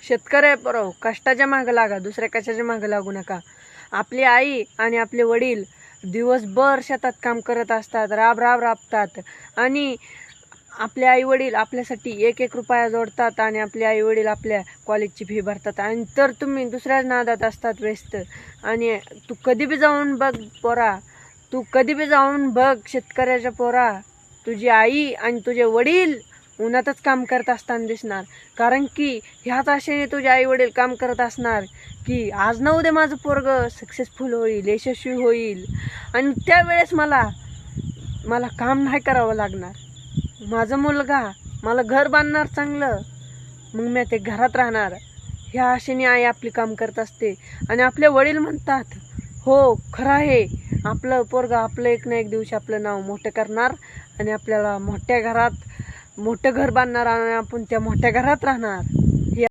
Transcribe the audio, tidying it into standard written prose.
शेतकरी बरो कष्टाच्या मागं लागा, दुसऱ्या कशाच्या मागं लागू नका. आपली आई आणि आपले वडील दिवसभर शेतात काम करत असतात, राबतात आणि आपले आई वडील आपल्यासाठी एक एक रुपया जोडतात आणि आपले आई वडील आपल्या कॉलेजची फी भरतात. आणि तर तुम्ही दुसऱ्याच नादात असतात व्यस्त. आणि तू कधी बी जाऊन बघ पोरा, तू कधी बी जाऊन बघ शेतकऱ्याच्या पोरा, तुझी आई आणि तुझे वडील उन्हातच काम करत असताना दिसणार. कारण की ह्याच आशेने तुझे आई वडील काम करत असणार की आज ना उद्या माझं पोरग सक्सेसफुल होईल, यशस्वी होईल आणि त्यावेळेस मला काम नाही करावं लागणार. माझा मुलगा मला घर बांधणार चांगलं, मग मी ते घरात राहणार. ह्या आशेने आई आपली काम करत असते. आणि आपले वडील म्हणतात हो खरं आहे, आपलं पोरगा आपलं एक ना एक दिवशी आपलं नाव मोठं करणार आणि आपल्याला मोठ्या घरात मोठं घर बांधणार आणि आपण त्या मोठ्या घरात राहणार.